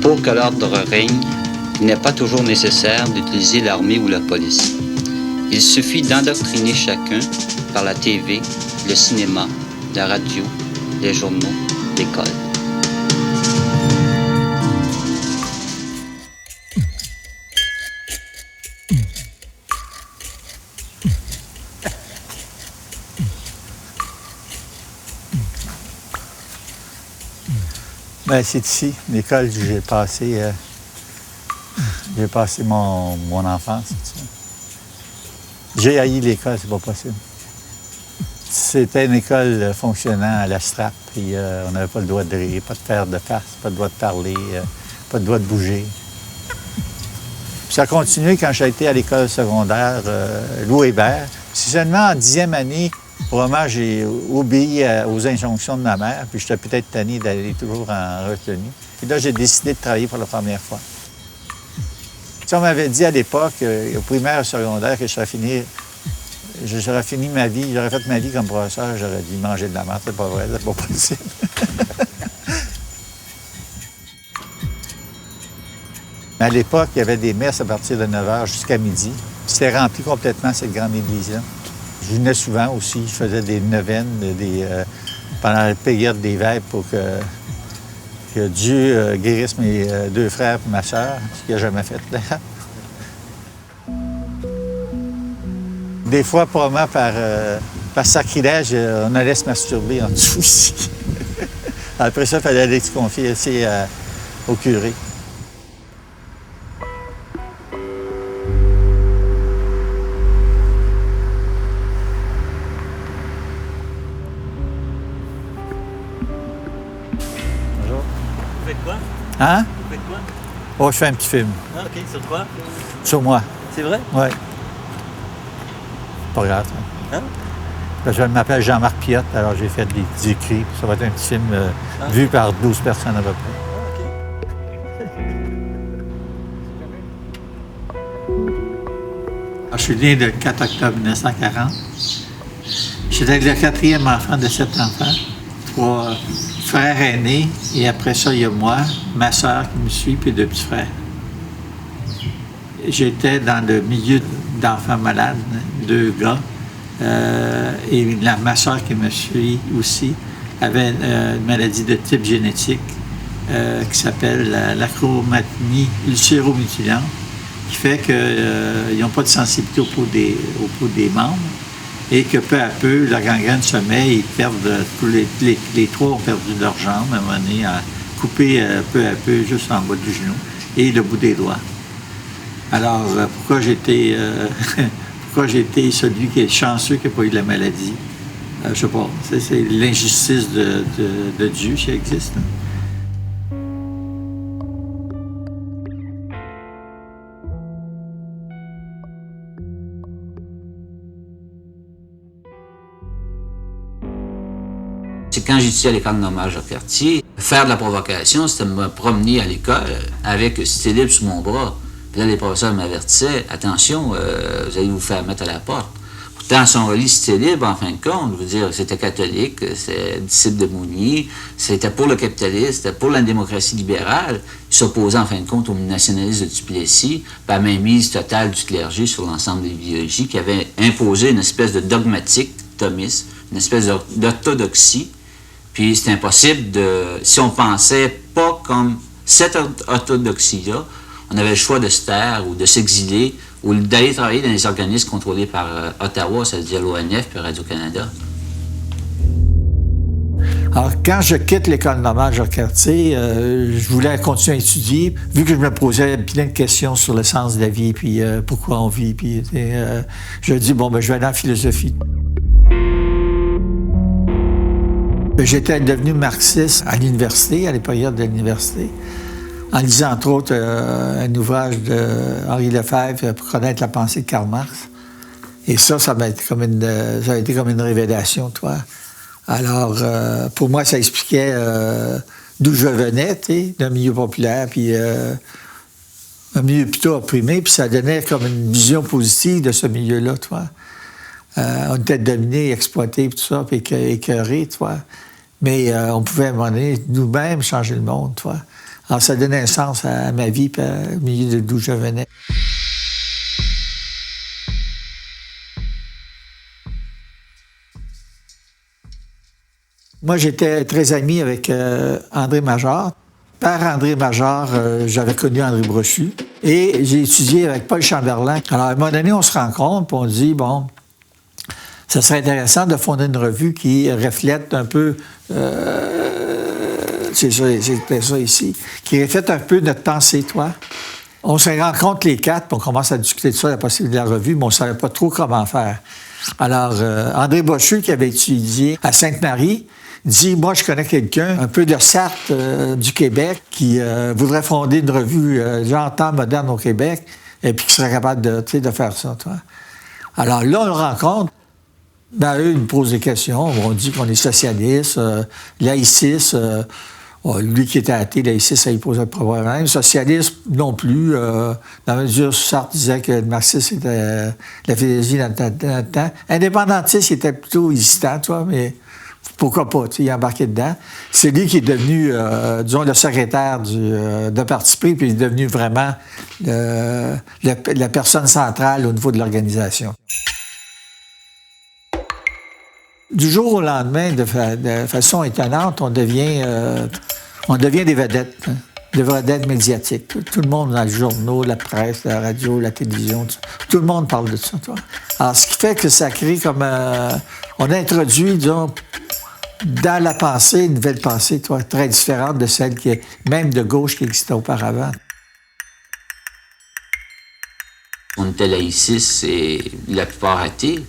Pour que l'ordre règne, il n'est pas toujours nécessaire d'utiliser l'armée ou la police. Il suffit d'endoctriner chacun par la TV, le cinéma, la radio, les journaux, l'école. Ben, c'est ici, l'école où j'ai passé mon enfance. J'ai haï l'école, c'est pas possible. C'était une école fonctionnant à la strap, puis on n'avait pas le droit de rire, pas de faire de face, pas le droit de parler, pas le droit de bouger. Puis ça a continué quand j'ai été à l'école secondaire Louis Hébert. C'est seulement en 10e année, vraiment, j'ai obéi aux injonctions de ma mère, puis j'étais peut-être tanné d'aller toujours en retenue. Et là, j'ai décidé de travailler pour la première fois. Si on m'avait dit à l'époque, au primaire et au secondaire, que j'aurais fini ma vie, j'aurais fait ma vie comme professeur, j'aurais dit manger de la merde, c'est pas vrai, c'est pas possible. Mais à l'époque, il y avait des messes à partir de 9 h jusqu'à midi. C'était rempli complètement, cette grande église-là. Je venais souvent aussi, je faisais des neuvaines pendant la période des veilles pour que Dieu guérisse mes 2 frères et ma sœur, ce qu'il n'a jamais fait. Des fois, probablement par sacrilège, on allait se masturber en dessous aussi. Après ça, il fallait aller se confier aussi au curé. Bonjour. Vous faites quoi? Hein? Vous faites quoi? Oh, je fais un petit film. Ah, OK. Sur quoi? Sur moi. C'est vrai? Oui. Pas grave. Hein? Je m'appelle Jean-Marc Piotte, alors j'ai fait des petits écrits. Ça va être un petit film vu par 12 personnes à peu près. Je suis né le 4 octobre 1940. J'étais le 4e enfant de 7 enfants. 3 frères aînés, et après ça, il y a moi, ma sœur qui me suit, puis 2 petits frères. J'étais dans le milieu d'enfants malades, 2 gars. Et ma soeur qui me suit aussi avait une maladie de type génétique qui s'appelle l'acromatie ulcéro-mutilante, qui fait qu'ils n'ont pas de sensibilité au pot des membres et que peu à peu, la gangrène se met et ils perdent, les 3 ont perdu leur jambe à un moment donné, à couper peu à peu juste en bas du genou et le bout des doigts. Alors, pourquoi j'ai été celui qui est chanceux qui n'a pas eu de la maladie? Je ne sais pas. C'est l'injustice de Dieu, si elle existe. C'est quand j'étudiais à l'école normale Jacques-Cartier, faire de la provocation, c'était me promener à l'école avec stylet libre sous mon bras. Puis là, les professeurs m'avertissaient, attention, vous allez vous faire mettre à la porte. Pourtant, son relis stylet libre, en fin de compte, je veux dire, c'était catholique, c'était disciple de Mounier, c'était pour le capitalisme, c'était pour la démocratie libérale. Il s'opposait, en fin de compte, au nationalisme de Duplessis, puis à la mainmise totale du clergé sur l'ensemble des idéologies, qui avait imposé une espèce de dogmatique thomisme, une espèce d'orthodoxie. Puis c'est impossible si on pensait pas comme cette orthodoxie-là, on avait le choix de se taire ou de s'exiler ou d'aller travailler dans les organismes contrôlés par Ottawa, c'est-à-dire l'ONF puis Radio-Canada. Alors, quand je quitte l'école normale Jacques-Cartier, je voulais continuer à étudier, vu que je me posais plein de questions sur le sens de la vie, puis pourquoi on vit, puis je dis, bon, ben, je vais aller en philosophie. J'étais devenu marxiste à l'université, à la période de l'université, en lisant entre autres un ouvrage d'Henri Lefebvre pour connaître la pensée de Karl Marx. Et ça a été comme une révélation, toi. Alors, pour moi, ça expliquait d'où je venais, tu sais, d'un milieu populaire, puis un milieu plutôt opprimé, puis ça donnait comme une vision positive de ce milieu-là, toi. On était dominés, exploités, tout ça, puis écœurés, toi. Mais on pouvait, à un moment donné, nous-mêmes changer le monde, toi, Alors, ça donnait un sens à ma vie, puis au milieu d'où je venais. Moi, j'étais très ami avec André Major. Par André Major, j'avais connu André Brochu. Et j'ai étudié avec Paul Chamberlain. Alors, à un moment donné, on se rencontre, puis on dit, bon, ça serait intéressant de fonder une revue qui reflète un peu, c'est ça ici, qui reflète un peu notre pensée, toi. On se rencontre les quatre, puis on commence à discuter de ça, la possibilité de la revue, mais on ne savait pas trop comment faire. Alors, André Brochu, qui avait étudié à Sainte-Marie, dit, moi, je connais quelqu'un, un peu de Sarthe du Québec, qui voudrait fonder une revue genre temps moderne au Québec, et puis qui serait capable de faire ça, toi. Alors là, on le rencontre. Ben, eux, ils me posent des questions. On dit qu'on est socialiste, laïciste. Lui qui était athée, laïciste, ça lui posait un problème. Socialiste, non plus. Dans la mesure où Sartre disait que le marxisme était la philosophie dans notre temps. Indépendantiste, il était plutôt hésitant, toi, mais pourquoi pas, il est embarqué dedans. C'est lui qui est devenu, disons, le secrétaire de Parti pris, puis il est devenu vraiment la personne centrale au niveau de l'organisation. Du jour au lendemain, de façon étonnante, on devient des vedettes, hein, des vedettes médiatiques. Tout le monde dans les journaux, la presse, la radio, la télévision, tout le monde parle de ça, toi. Alors, ce qui fait que ça crée comme... on a introduit, disons, dans la pensée, une nouvelle pensée, toi, très différente de celle qui est même de gauche qui existait auparavant. On était laïcistes et la plupart athées.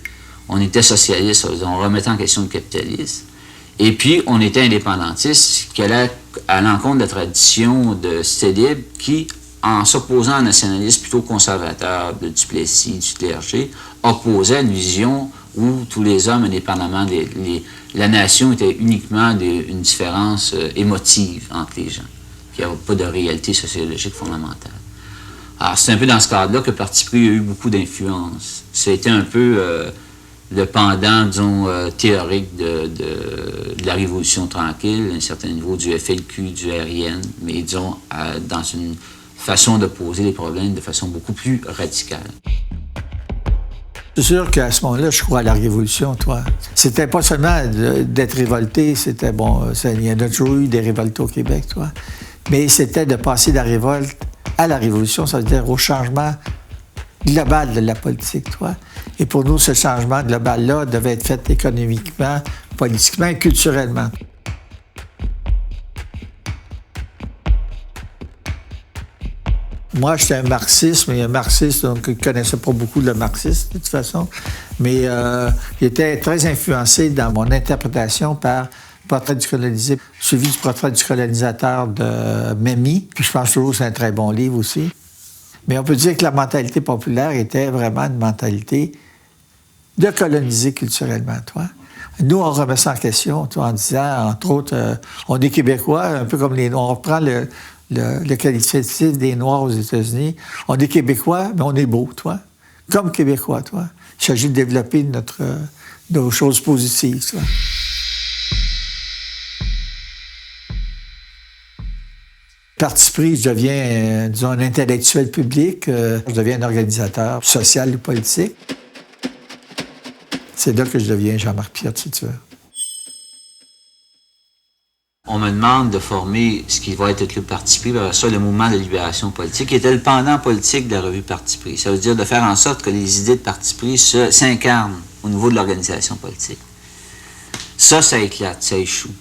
On était socialistes, on remettait en question le capitalisme. Et puis, on était indépendantiste, qui allait à l'encontre de la tradition de Cité libre, qui, en s'opposant à un nationalisme plutôt conservateur de Duplessis, du clergé, opposait une vision où tous les hommes, indépendamment la nation, était uniquement une différence émotive entre les gens, qu'il n'y avait pas de réalité sociologique fondamentale. Alors, c'est un peu dans ce cadre-là que le Parti pris a eu beaucoup d'influence. C'était un peu le pendant, disons, théorique de la Révolution tranquille, à un certain niveau du FLQ, du RIN, mais disons, dans une façon de poser les problèmes de façon beaucoup plus radicale. C'est sûr qu'à ce moment-là, je crois à la Révolution, toi. C'était pas seulement d'être révolté, c'était bon, il y en a toujours eu des révoltés au Québec, toi. Mais c'était de passer de la révolte à la Révolution, ça veut dire au changement global de la politique, toi. Et pour nous, ce changement global-là devait être fait économiquement, politiquement et culturellement. Moi, j'étais un marxiste, mais un marxiste, donc je ne connaissais pas beaucoup le marxisme, de toute façon. Mais il était très influencé dans mon interprétation par Portrait du colonisé, suivi du Portrait du colonisateur de Memmi. Puis je pense toujours que c'est un très bon livre aussi. Mais on peut dire que la mentalité populaire était vraiment une mentalité de coloniser culturellement, toi. Nous, on remet ça en question, toi, en disant, entre autres, on est Québécois, un peu comme les Noirs. On reprend le qualificatif des Noirs aux États-Unis. On est Québécois, mais on est beau, toi. Comme Québécois, toi. Il s'agit de développer nos choses positives, toi. Parti pris, je deviens, disons, un intellectuel public. Je deviens un organisateur social ou politique. C'est là que je deviens Jean-Marc Piot, si tu veux. On me demande de former ce qui va être le Parti pris, ça, le mouvement de libération politique, qui était le pendant politique de la revue Parti pris. Ça veut dire de faire en sorte que les idées de Parti pris s'incarnent au niveau de l'organisation politique. Ça éclate, ça échoue.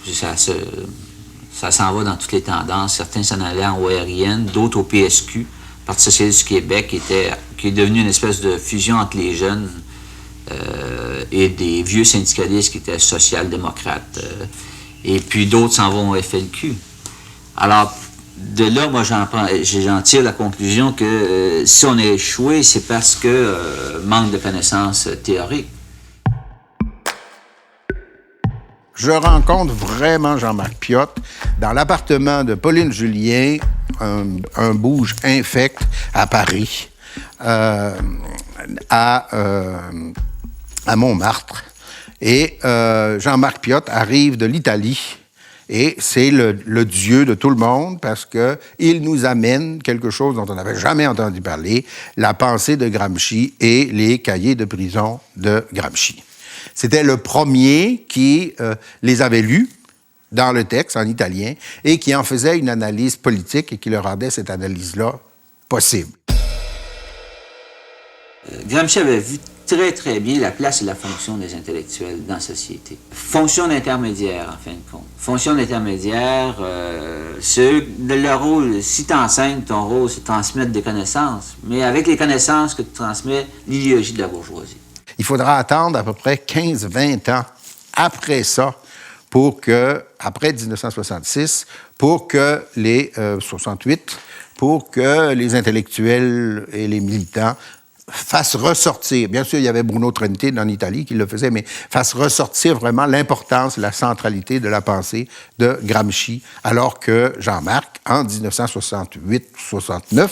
Ça s'en va dans toutes les tendances. Certains s'en allaient en ORIN, d'autres au PSQ, Parti socialiste du Québec, qui est devenu une espèce de fusion entre les jeunes et des vieux syndicalistes qui étaient social-démocrates. Et puis d'autres s'en vont au FLQ. Alors, de là, moi, j'en tire la conclusion que si on a échoué, c'est parce que manque de connaissances théoriques. Je rencontre vraiment Jean-Marc Piot dans l'appartement de Pauline Julien, un bouge infect à Paris, à Montmartre. Et Jean-Marc Piot arrive de l'Italie Et c'est le Dieu de tout le monde parce qu'il nous amène quelque chose dont on n'avait jamais entendu parler, la pensée de Gramsci et les cahiers de prison de Gramsci. C'était le premier qui les avait lus dans le texte en italien et qui en faisait une analyse politique et qui le rendait cette analyse-là possible. Gramsci avait vu très, très bien la place et la fonction des intellectuels dans la société. Fonction d'intermédiaire, en fin de compte. Fonction d'intermédiaire, leur rôle, si tu enseignes, ton rôle, c'est de transmettre des connaissances, mais avec les connaissances que tu transmets, l'idéologie de la bourgeoisie. Il faudra attendre à peu près 15-20 ans après ça, après 1966, pour que les 68, pour que les intellectuels et les militants fasse ressortir, bien sûr, il y avait Bruno Trenti en Italie qui le faisait, mais fasse ressortir vraiment l'importance, la centralité de la pensée de Gramsci, alors que Jean-Marc, en 1968-69,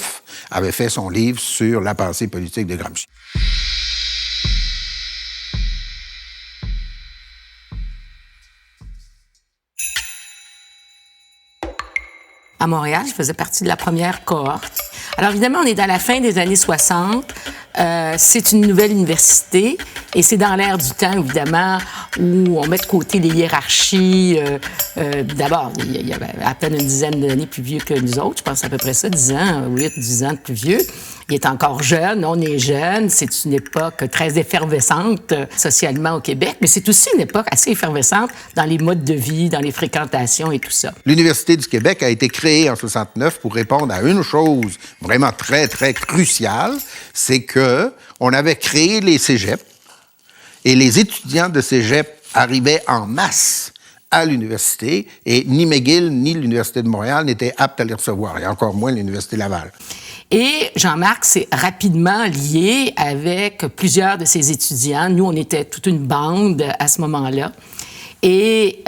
avait fait son livre sur la pensée politique de Gramsci. À Montréal, je faisais partie de la première cohorte. Alors évidemment, on est dans la fin des années 60. C'est une nouvelle université et c'est dans l'air du temps, évidemment, où on met de côté les hiérarchies. D'abord, il y avait à peine une dizaine d'années plus vieux que nous autres. Je pense à peu près ça, 10 ans, 10 ans de plus vieux. Il est encore jeune, on est jeune. C'est une époque très effervescente socialement au Québec, mais c'est aussi une époque assez effervescente dans les modes de vie, dans les fréquentations et tout ça. L'Université du Québec a été créée en 69 pour répondre à une chose vraiment très, très cruciale, c'est qu'on avait créé les cégeps et les étudiants de cégep arrivaient en masse à l'université et ni McGill ni l'Université de Montréal n'étaient aptes à les recevoir, et encore moins l'Université Laval. Et Jean-Marc s'est rapidement lié avec plusieurs de ses étudiants. Nous, on était toute une bande à ce moment-là. Et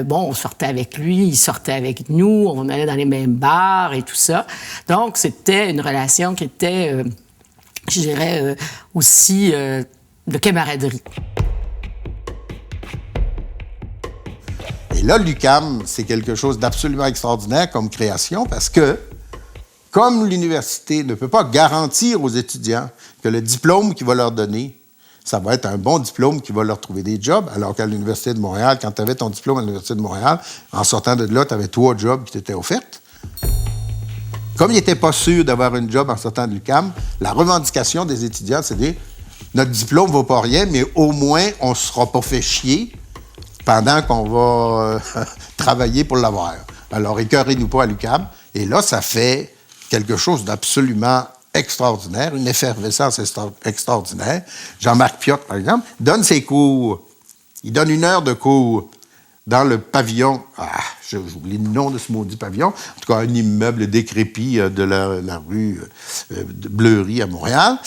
on sortait avec lui, il sortait avec nous, on allait dans les mêmes bars et tout ça. Donc, c'était une relation qui était, je dirais, aussi de camaraderie. Et là, l'UQAM, c'est quelque chose d'absolument extraordinaire comme création parce que, comme l'université ne peut pas garantir aux étudiants que le diplôme qu'il va leur donner, ça va être un bon diplôme qui va leur trouver des jobs, alors qu'à l'Université de Montréal, quand tu avais ton diplôme à l'Université de Montréal, en sortant de là, tu avais 3 jobs qui t'étaient offerts. Comme ils n'étaient pas sûrs d'avoir une job en sortant de l'UQAM, la revendication des étudiants, c'est de dire notre diplôme ne vaut pas rien, mais au moins, on ne sera pas fait chier pendant qu'on va travailler pour l'avoir. Alors, écœurez-nous pas à l'UQAM. Et là, ça fait quelque chose d'absolument extraordinaire, une effervescence extraordinaire. Jean-Marc Piot, par exemple, donne ses cours. Il donne 1 heure de cours dans le pavillon. J'oublie le nom de ce maudit pavillon. En tout cas, un immeuble décrépit de la rue Bleury à Montréal.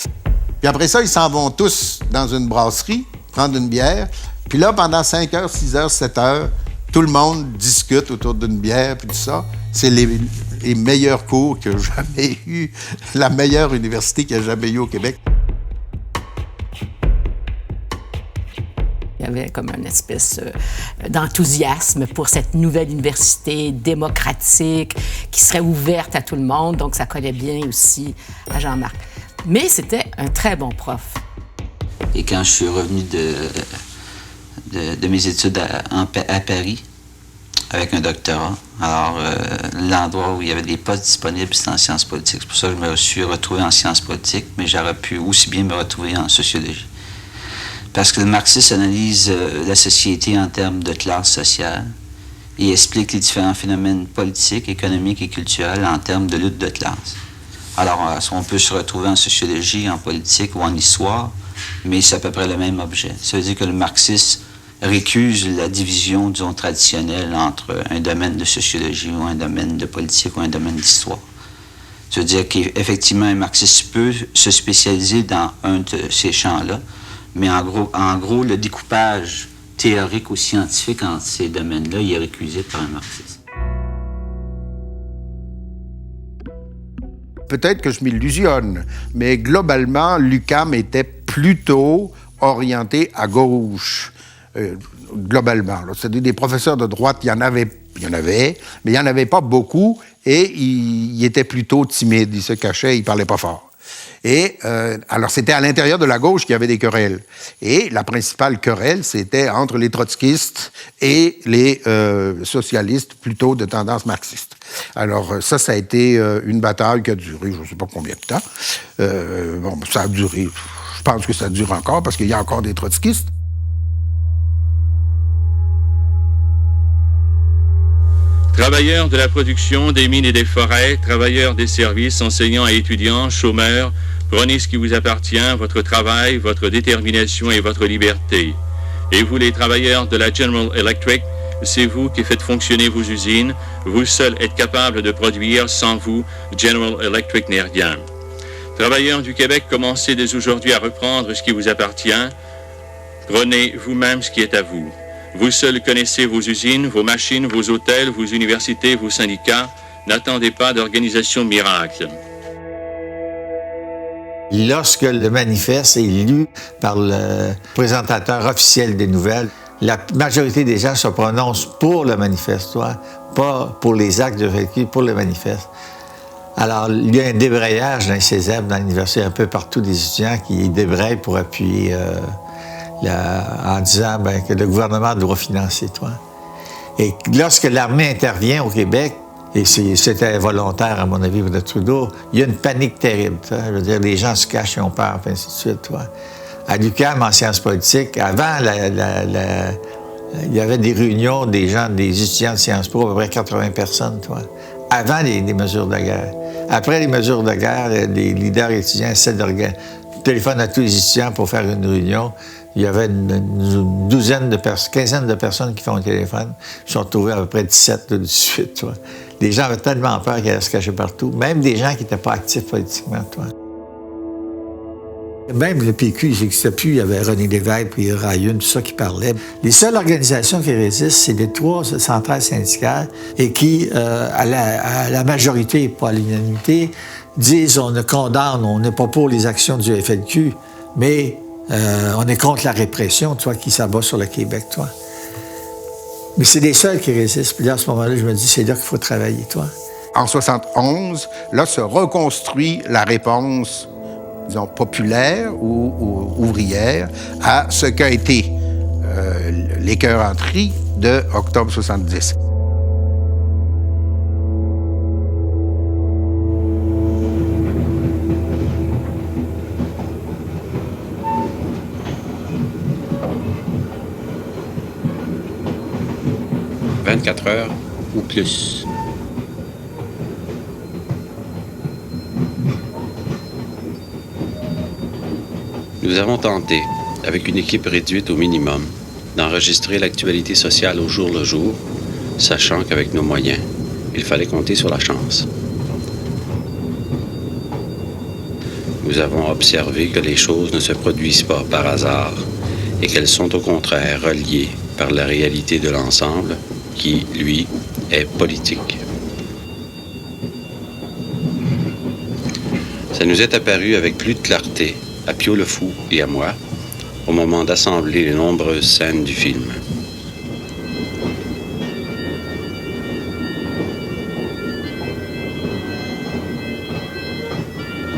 Puis après ça, ils s'en vont tous dans une brasserie, prendre une bière. Puis là, pendant 5 heures, 6 heures, 7 heures, tout le monde discute autour d'une bière, puis tout ça. C'est les meilleurs cours qu'il y a jamais eu, la meilleure université qu'il y a jamais eu au Québec. Il y avait comme une espèce d'enthousiasme pour cette nouvelle université démocratique qui serait ouverte à tout le monde, donc ça collait bien aussi à Jean-Marc. Mais c'était un très bon prof. Et quand je suis revenu de mes études à Paris, avec un doctorat. Alors, l'endroit où il y avait des postes disponibles, c'était en sciences politiques. C'est pour ça que je me suis retrouvé en sciences politiques, mais j'aurais pu aussi bien me retrouver en sociologie. Parce que le marxisme analyse la société en termes de classe sociale et explique les différents phénomènes politiques, économiques et culturels en termes de lutte de classe. Alors, on peut se retrouver en sociologie, en politique ou en histoire, mais c'est à peu près le même objet. Ça veut dire que le marxisme récuse la division, disons, traditionnelle entre un domaine de sociologie ou un domaine de politique ou un domaine d'histoire. Ça veut dire qu'effectivement, un marxiste peut se spécialiser dans un de ces champs-là, mais en gros, le découpage théorique ou scientifique entre ces domaines-là, il est récusé par un marxiste. Peut-être que je m'illusionne, mais globalement, l'UQAM était plutôt orienté à gauche. Globalement. C'est-à-dire des professeurs de droite, il y en avait il y en avait, mais il n'y en avait pas beaucoup, et il était plutôt timide, il se cachait, il parlait pas fort. Et alors, c'était à l'intérieur de la gauche qu'il y avait des querelles. Et la principale querelle, c'était entre les trotskistes et les socialistes, plutôt de tendance marxiste. Alors, ça a été une bataille qui a duré, je ne sais pas combien de temps. Bon, ça a duré, je pense que ça dure encore, parce qu'il y a encore des trotskistes. Travailleurs de la production, des mines et des forêts, travailleurs des services, enseignants et étudiants, chômeurs, prenez ce qui vous appartient, votre travail, votre détermination et votre liberté. Et vous, les travailleurs de la General Electric, c'est vous qui faites fonctionner vos usines. Vous seuls êtes capables de produire. Sans vous, General Electric n'est rien. Travailleurs du Québec, commencez dès aujourd'hui à reprendre ce qui vous appartient. Prenez vous-même ce qui est à vous. Vous seuls connaissez vos usines, vos machines, vos hôtels, vos universités, vos syndicats. N'attendez pas d'organisation miracle. Lorsque le manifeste est lu par le présentateur officiel des nouvelles, la majorité des gens se prononcent pour le manifeste, pas pour les actes de vécu, pour le manifeste. Alors, il y a un débrayage dans les cégeps, dans l'université, un peu partout des étudiants qui débrayent pour appuyer en disant que le gouvernement doit financer, Et lorsque l'armée intervient au Québec, et c'était volontaire, à mon avis, de Trudeau, il y a une panique terrible. Je veux dire, les gens se cachent, ils ont peur, ainsi de suite. À l'UQAM, en sciences politiques, avant, il y avait des réunions des étudiants de Sciences Po, à peu près 80 personnes, avant les mesures de guerre. Après les mesures de guerre, les leaders étudiants essaient de téléphoner à tous les étudiants pour faire une réunion. Il y avait une quinzaine de personnes qui font un téléphone. Ils sont retrouvés à peu près 17 ou 18. Les gens avaient tellement peur qu'ils allaient se cacher partout, même des gens qui n'étaient pas actifs politiquement. Même le PQ, il n'existait plus. Il y avait René Lévesque, puis Rayune, tout ça qui parlait. Les seules organisations qui résistent, c'est les 3 centrales syndicales et qui, à la majorité, pas à l'unanimité, disent on condamne, on n'est pas pour les actions du FLQ, mais on est contre la répression, qui s'abat sur le Québec, Mais c'est les seuls qui résistent. Puis là, à ce moment-là, je me dis, c'est là qu'il faut travailler, En 71, là, se reconstruit la réponse, disons, populaire ou ouvrière à ce qu'a été l'écœuranterie de octobre 70. « 24 heures ou plus. Nous avons tenté, avec une équipe réduite au minimum, d'enregistrer l'actualité sociale au jour le jour, sachant qu'avec nos moyens, il fallait compter sur la chance. Nous avons observé que les choses ne se produisent pas par hasard et qu'elles sont au contraire reliées par la réalité de l'ensemble qui, lui, est politique. Ça nous est apparu avec plus de clarté à Pio le Fou et à moi au moment d'assembler les nombreuses scènes du film.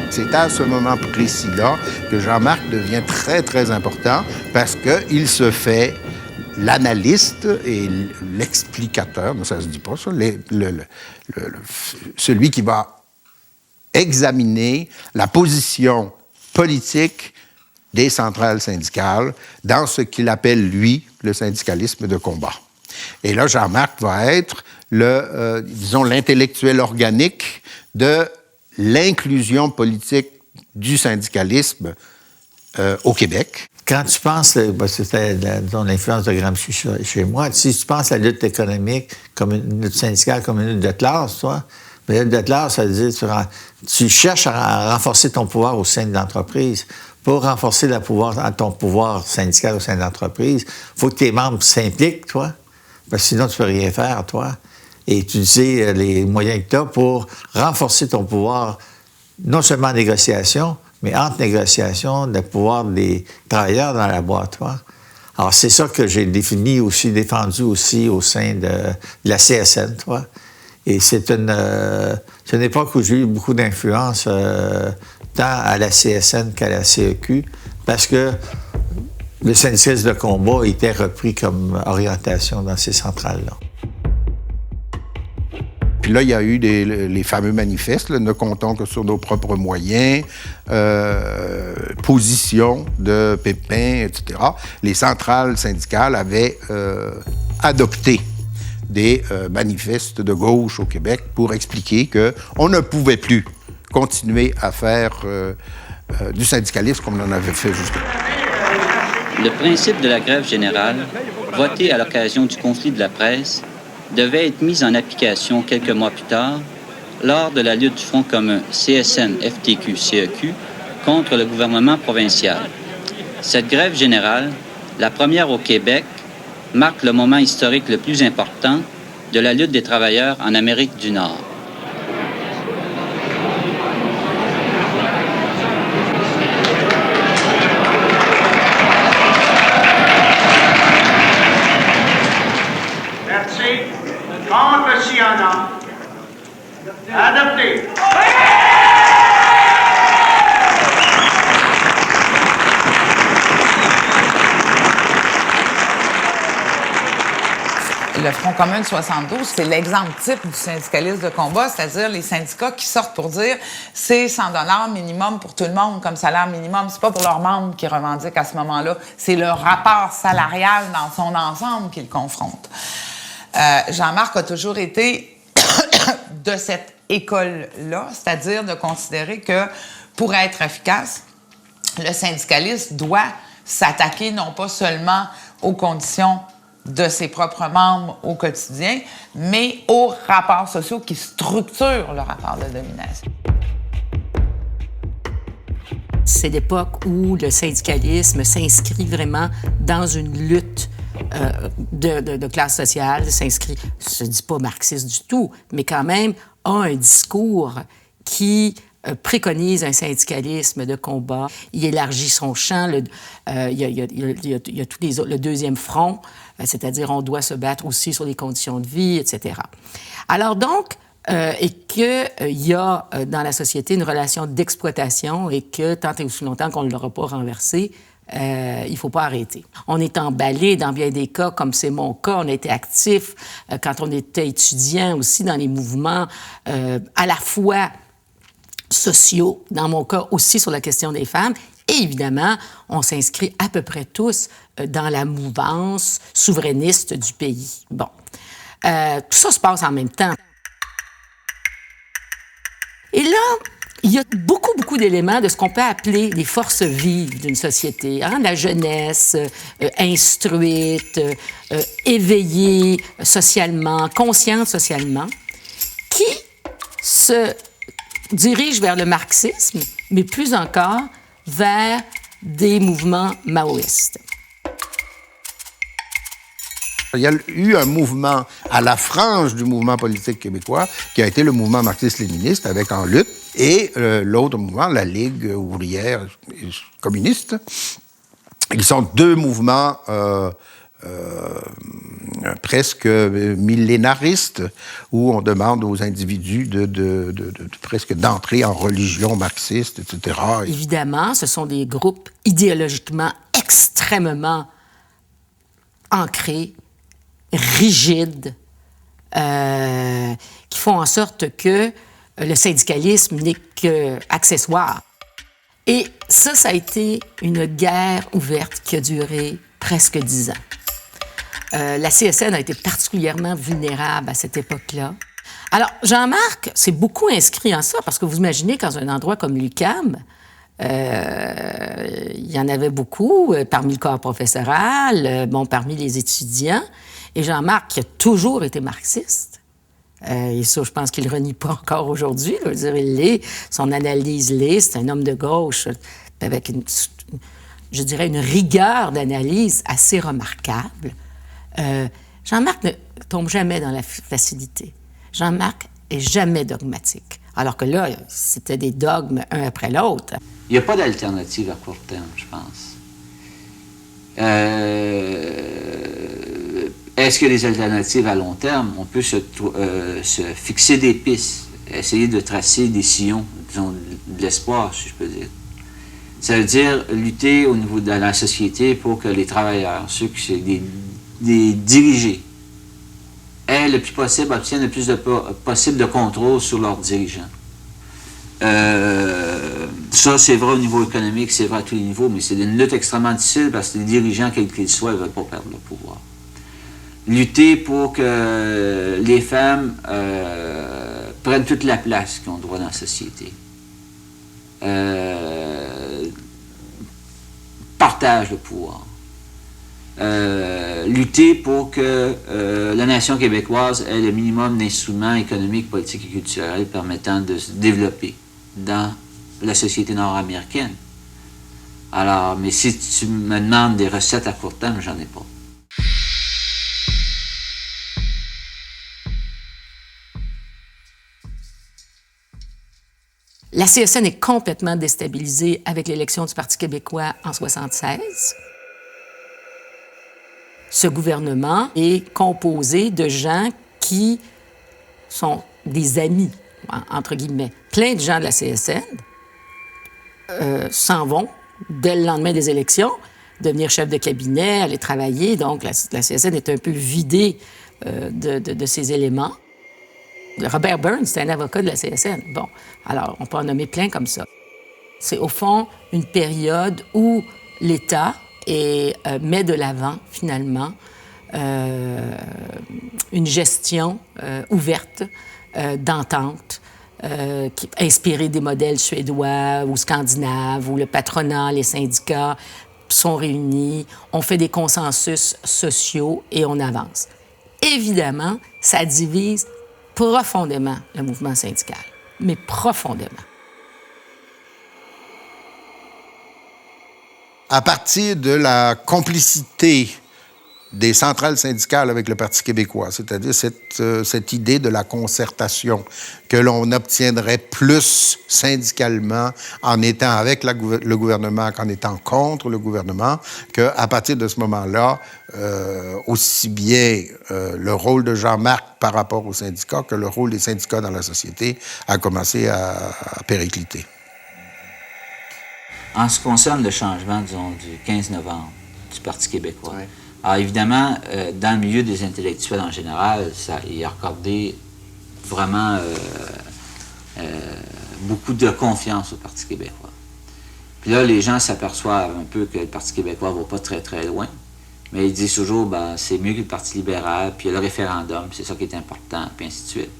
C'est à ce moment précis-là que Jean-Marc devient très, très important parce qu'il se fait l'analyste et l'explicateur, ça se dit pas ça, celui qui va examiner la position politique des centrales syndicales dans ce qu'il appelle, lui, le syndicalisme de combat. Et là, Jean-Marc va être l'intellectuel organique de l'inclusion politique du syndicalisme au Québec. Quand tu penses, c'était l'influence de Gramsci chez moi, si tu penses à la lutte économique comme une lutte syndicale, comme une lutte de classe, mais la lutte de classe, ça veut dire tu cherches à renforcer ton pouvoir au sein de l'entreprise. Pour renforcer ton pouvoir syndical au sein de l'entreprise, il faut que tes membres s'impliquent, parce que sinon tu ne peux rien faire, et utiliser les moyens que tu as pour renforcer ton pouvoir, non seulement en négociation, mais entre négociations, le pouvoir des travailleurs dans la boîte. Alors, c'est ça que j'ai défendu aussi au sein de la CSN, tu vois. Et c'est une époque où j'ai eu beaucoup d'influence, tant à la CSN qu'à la CEQ, parce que le syndicalisme de combat était repris comme orientation dans ces centrales-là. Puis là, il y a eu les fameux manifestes, là, ne comptons que sur nos propres moyens, position de Pépin, etc. Les centrales syndicales avaient adopté des manifestes de gauche au Québec pour expliquer qu'on ne pouvait plus continuer à faire du syndicalisme comme on en avait fait jusque-là. Le principe de la grève générale, voté à l'occasion du conflit de la presse, devait être mis en application quelques mois plus tard lors de la lutte du Front commun CSN-FTQ-CEQ contre le gouvernement provincial. Cette grève générale, la première au Québec, marque le moment historique le plus important de la lutte des travailleurs en Amérique du Nord. Contre s'il y en a. Adopté. Le Front commun de 72, c'est l'exemple type du syndicalisme de combat, c'est-à-dire les syndicats qui sortent pour dire c'est 100 $ minimum pour tout le monde comme salaire minimum. C'est pas pour leurs membres qui revendiquent à ce moment-là, c'est le rapport salarial dans son ensemble qu'ils confrontent. Jean-Marc a toujours été de cette école-là, c'est-à-dire de considérer que pour être efficace, le syndicaliste doit s'attaquer non pas seulement aux conditions de ses propres membres au quotidien, mais aux rapports sociaux qui structurent le rapport de domination. C'est l'époque où le syndicalisme s'inscrit vraiment dans une lutte de classe sociale, s'inscrit, je ne dis pas marxiste du tout, mais quand même a un discours qui préconise un syndicalisme de combat. Il élargit son champ. Il y a tous les autres, le deuxième front, c'est-à-dire on doit se battre aussi sur les conditions de vie, etc. Alors donc, et qu'il y a dans la société une relation d'exploitation et que tant et aussi longtemps qu'on ne l'aura pas renversé, il ne faut pas arrêter. On est emballé dans bien des cas, comme c'est mon cas. On a été actifs quand on était étudiant aussi dans les mouvements à la fois sociaux, dans mon cas aussi sur la question des femmes. Et évidemment, on s'inscrit à peu près tous dans la mouvance souverainiste du pays. Bon. Tout ça se passe en même temps. Et là, il y a beaucoup d'éléments de ce qu'on peut appeler les forces vives d'une société. Hein? La jeunesse instruite, éveillée socialement, consciente socialement, qui se dirige vers le marxisme, mais plus encore vers des mouvements maoïstes. Il y a eu un mouvement à la frange du mouvement politique québécois qui a été le mouvement marxiste-léniniste avec En lutte et l'autre mouvement, la Ligue ouvrière communiste, qui sont deux mouvements presque millénaristes où on demande aux individus de presque d'entrer en religion marxiste, etc. Évidemment, ce sont des groupes idéologiquement extrêmement ancrés, rigides, qui font en sorte que le syndicalisme n'est qu'accessoire. Et ça a été une guerre ouverte qui a duré presque 10 ans. La CSN a été particulièrement vulnérable à cette époque-là. Alors, Jean-Marc s'est beaucoup inscrit en ça, parce que vous imaginez, dans un endroit comme l'UQAM, il y en avait beaucoup, parmi le corps professoral, parmi les étudiants. Et Jean-Marc, qui a toujours été marxiste, et ça, je pense qu'il ne le renie pas encore aujourd'hui, je veux dire, il l'est, son analyse l'est, c'est un homme de gauche avec je dirais, une rigueur d'analyse assez remarquable. Jean-Marc ne tombe jamais dans la facilité. Jean-Marc est jamais dogmatique. Alors que là, c'était des dogmes un après l'autre. Il n'y a pas d'alternative à court terme, je pense. Est-ce que les alternatives à long terme, on peut se fixer des pistes, essayer de tracer des sillons, disons, de l'espoir, si je peux dire. Ça veut dire lutter au niveau de la société pour que les travailleurs, ceux qui sont des dirigés, aient le plus possible, obtiennent le plus possible de contrôle sur leurs dirigeants. Ça, c'est vrai au niveau économique, c'est vrai à tous les niveaux, mais c'est une lutte extrêmement difficile parce que les dirigeants, quels qu'ils soient, ne veulent pas perdre le pouvoir. Lutter pour que les femmes prennent toute la place qu'ils ont droit dans la société. Partagent le pouvoir. Lutter pour que la nation québécoise ait le minimum d'instruments économiques, politiques et culturels permettant de se développer dans la société nord-américaine. Alors, mais si tu me demandes des recettes à court terme, j'en ai pas. La CSN est complètement déstabilisée avec l'élection du Parti québécois en 1976. Ce gouvernement est composé de gens qui sont des amis, entre guillemets. Plein de gens de la CSN s'en vont dès le lendemain des élections, devenir chef de cabinet, aller travailler. Donc, la CSN est un peu vidée de ses éléments. Robert Burns, c'est un avocat de la CSN. Bon, alors, on peut en nommer plein comme ça. C'est, au fond, une période où l'État met de l'avant, finalement, une gestion ouverte, d'entente, inspirée des modèles suédois ou scandinaves, où le patronat, les syndicats sont réunis, on fait des consensus sociaux et on avance. Évidemment, ça divise profondément le mouvement syndical, mais profondément. À partir de la complicité des centrales syndicales avec le Parti québécois, c'est-à-dire cette idée de la concertation, que l'on obtiendrait plus syndicalement en étant avec le gouvernement qu'en étant contre le gouvernement, qu'à partir de ce moment-là, aussi bien le rôle de Jean-Marc par rapport aux syndicats que le rôle des syndicats dans la société a commencé à péricliter. En ce qui concerne le changement, disons, du 15 novembre du Parti québécois, oui. Alors évidemment, dans le milieu des intellectuels en général, il a accordé vraiment beaucoup de confiance au Parti québécois. Puis là, les gens s'aperçoivent un peu que le Parti québécois ne va pas très, très loin, mais ils disent toujours, ben, c'est mieux que le Parti libéral, puis il y a le référendum, c'est ça qui est important, puis ainsi de suite.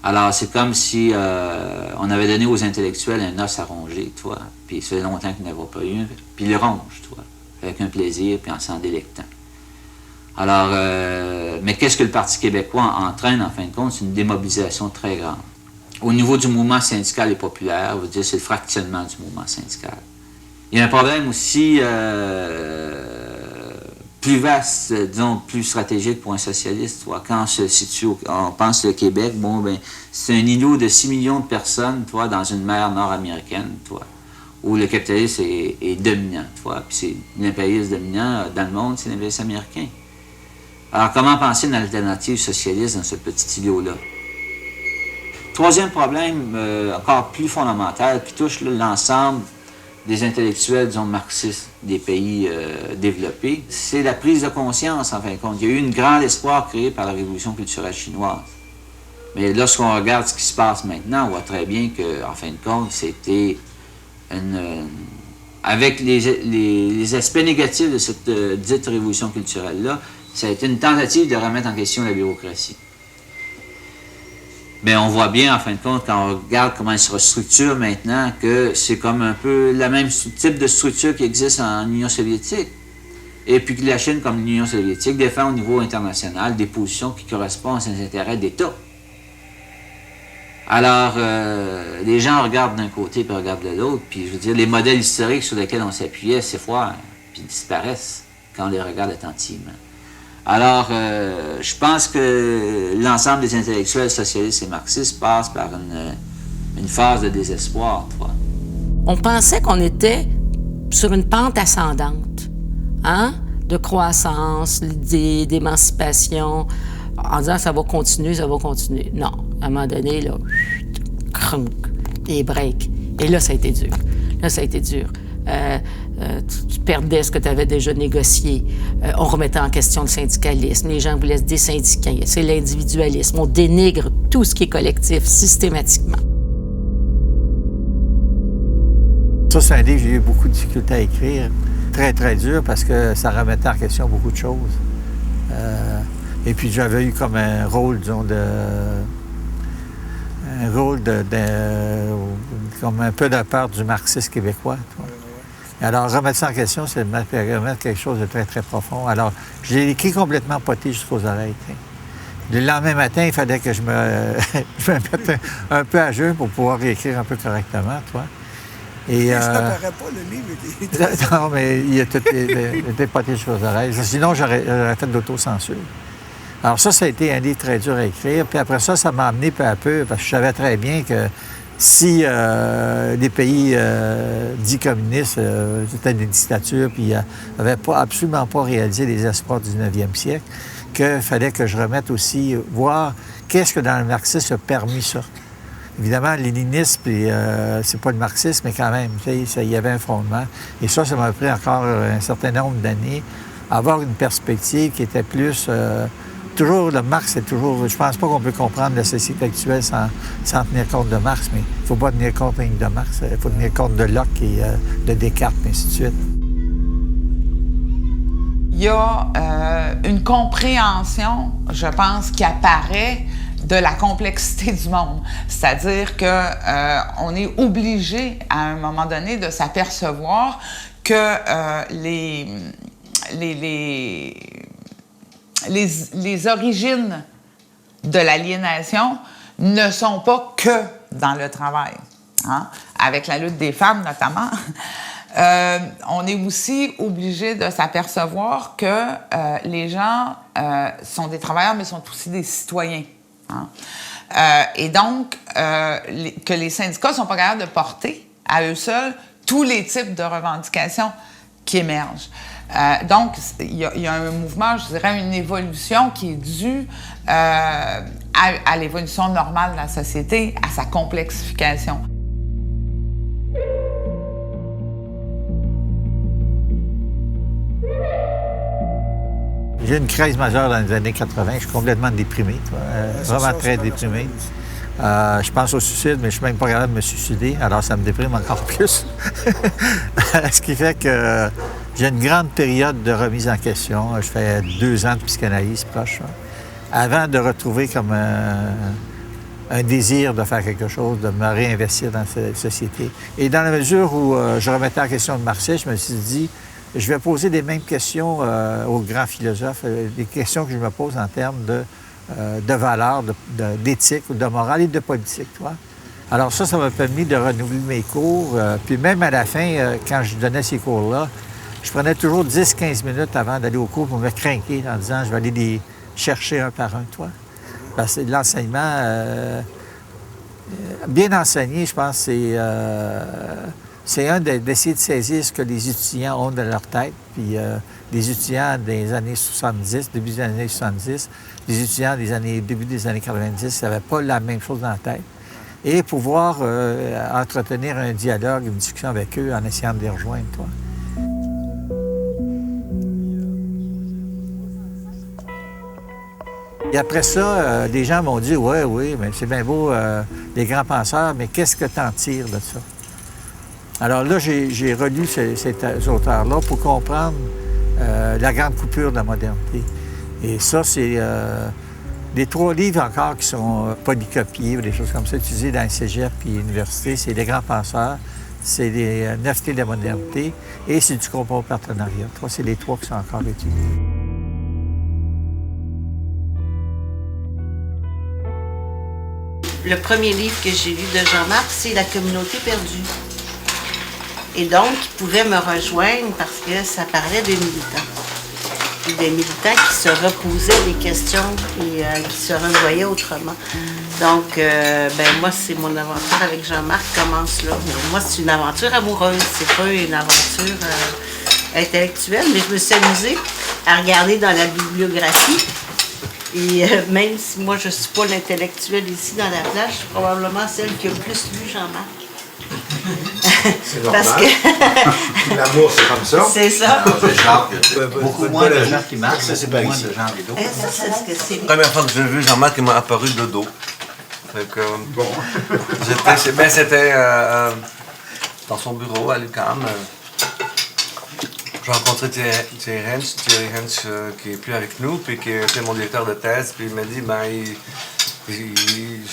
Alors, c'est comme si on avait donné aux intellectuels un os à ronger, tu vois, puis ça fait longtemps qu'ils n'avaient pas eu, puis ils le rongent, tu vois, avec un plaisir, puis en s'en délectant. Alors, mais qu'est-ce que le Parti québécois entraîne, en fin de compte? C'est une démobilisation très grande. Au niveau du mouvement syndical et populaire, vous dire, c'est le fractionnement du mouvement syndical. Il y a un problème aussi plus vaste, disons, plus stratégique pour un socialiste. Toi. Quand on se situe, on pense le Québec, bon, ben, c'est un îlot de 6 millions de personnes, toi, dans une mer nord-américaine, toi, où le capitalisme est dominant, toi. Puis c'est l'impérialisme dominant dans le monde, c'est l'impérialisme américain. Alors, comment penser une alternative socialiste dans ce petit îlot-là? Troisième problème, encore plus fondamental, qui touche l'ensemble des intellectuels, disons, marxistes des pays développés, c'est la prise de conscience, en fin de compte. Il y a eu un grand espoir créé par la révolution culturelle chinoise. Mais lorsqu'on regarde ce qui se passe maintenant, on voit très bien qu'en fin de compte, c'était avec les aspects négatifs de cette dite révolution culturelle-là, ça a été une tentative de remettre en question la bureaucratie. Mais on voit bien, en fin de compte, quand on regarde comment elle se restructure maintenant, que c'est comme un peu le même type de structure qui existe en Union soviétique. Et puis que la Chine, comme l'Union soviétique, défend au niveau international des positions qui correspondent à ses intérêts d'État. Alors, les gens regardent d'un côté puis regardent de l'autre, puis je veux dire, les modèles historiques sur lesquels on s'appuyait s'effoirent, puis disparaissent quand on les regarde attentivement. Alors, je pense que l'ensemble des intellectuels socialistes et marxistes passent par une phase de désespoir, tu vois. On pensait qu'on était sur une pente ascendante, hein? de croissance, l'idée d'émancipation, en disant ça va continuer, ça va continuer. Non, à un moment donné, là, crunk, des breaks. Et là, ça a été dur. Là, ça a été dur. Tu perdais ce que tu avais déjà négocié. On remettait en question le syndicalisme. Les gens voulaient se désyndiquer. C'est l'individualisme. On dénigre tout ce qui est collectif systématiquement. Ça, c'est un livre que j'ai eu beaucoup de difficultés à écrire. Très, très dur parce que ça remettait en question beaucoup de choses. Et puis, j'avais eu comme un rôle, disons, comme un peu de part du marxisme québécois. Alors, remettre ça en question, c'est remettre quelque chose de très, très profond. Alors, je l'ai écrit complètement poté jusqu'aux oreilles. Le lendemain matin, il fallait que je me mette un peu à jeun pour pouvoir réécrire un peu correctement, toi. Et, ça paraît pas, le livre. Non, mais il était poté jusqu'aux oreilles. Sinon, j'aurais fait de l'autocensure. Alors ça a été un livre très dur à écrire. Puis après ça m'a amené peu à peu, parce que je savais très bien que si les pays dits communistes étaient des dictatures, puis n'avaient absolument pas réalisé les espoirs du 19e siècle, qu'il fallait que je remette aussi, voir qu'est-ce que dans le marxisme a permis ça. Évidemment, le léninisme, c'est pas le marxisme, mais quand même, il y avait un fondement. Et ça m'a pris encore un certain nombre d'années à avoir une perspective qui était plus... toujours, le Marx, c'est toujours... Je pense pas qu'on peut comprendre la société actuelle sans tenir compte de Marx, mais il faut pas tenir compte de Marx, il faut tenir compte de Locke et de Descartes, et ainsi de suite. Il y a une compréhension, je pense, qui apparaît de la complexité du monde. C'est-à-dire qu'on est obligé, à un moment donné, de s'apercevoir que les origines de l'aliénation ne sont pas que dans le travail. Hein? Avec la lutte des femmes, notamment, on est aussi obligé de s'apercevoir que les gens sont des travailleurs, mais sont aussi des citoyens. Hein? Et donc, que les syndicats ne sont pas capables de porter à eux seuls tous les types de revendications qui émergent. Donc, il y a un mouvement, je dirais, une évolution qui est due à l'évolution normale de la société, à sa complexification. J'ai une crise majeure dans les années 80. Je suis complètement déprimé, vraiment très déprimé. Je pense au suicide, mais je suis même pas capable de me suicider, alors ça me déprime encore plus. Ce qui fait que j'ai une grande période de remise en question. Je fais 2 ans de psychanalyse proche, avant de retrouver comme un désir de faire quelque chose, de me réinvestir dans cette société. Et dans la mesure où je remettais en question le marxisme, je me suis dit, je vais poser les mêmes questions aux grands philosophes, des questions que je me pose en termes de valeurs, d'éthique, de morale et de politique, tu vois. Alors ça m'a permis de renouveler mes cours. Puis même à la fin, quand je donnais ces cours-là, je prenais toujours 10-15 minutes avant d'aller au cours pour me craquer en disant, je vais aller les chercher un par un, toi. Parce que l'enseignement, bien enseigné, je pense, c'est d'essayer de saisir ce que les étudiants ont dans leur tête. Puis les étudiants des années 70, début des années 70, les étudiants début des années 90 n'avaient pas la même chose dans la tête. Et pouvoir entretenir un dialogue, une discussion avec eux en essayant de les rejoindre, toi. Et après ça, les gens m'ont dit, oui, mais c'est bien beau, les grands penseurs, mais qu'est-ce que tu en tires de ça? Alors là, j'ai relu ces auteurs-là pour comprendre la grande coupure de la modernité. Et ça, c'est les 3 livres encore qui sont polycopiés ou des choses comme ça, utilisés dans le cégep et l'université. C'est Les grands penseurs, c'est les 9 styles de la modernité et c'est du compas-partenariat. C'est les 3 qui sont encore utilisés. Le premier livre que j'ai lu de Jean-Marc, c'est La communauté perdue. Et donc, il pouvait me rejoindre parce que ça parlait des militants. Des militants qui se reposaient des questions et qui se revoyaient autrement. Donc, moi, c'est mon aventure avec Jean-Marc commence là. Mais moi, c'est une aventure amoureuse, c'est pas une aventure intellectuelle, mais je me suis amusée à regarder dans la bibliographie. Et même si moi, je ne suis pas l'intellectuelle ici dans la place, je suis probablement celle qui a le plus lu Jean-Marc. C'est normal. Parce que... L'amour, c'est comme ça. C'est ça. Beaucoup moins de gens qui marchent, ça, c'est pas ici. La première fois que j'ai vu Jean-Marc, il m'a apparu de dos. Bon. C'était dans son bureau à l'UQAM. J'ai rencontré Thierry Hensch, qui n'est plus avec nous, puis qui était mon directeur de thèse, puis il m'a dit,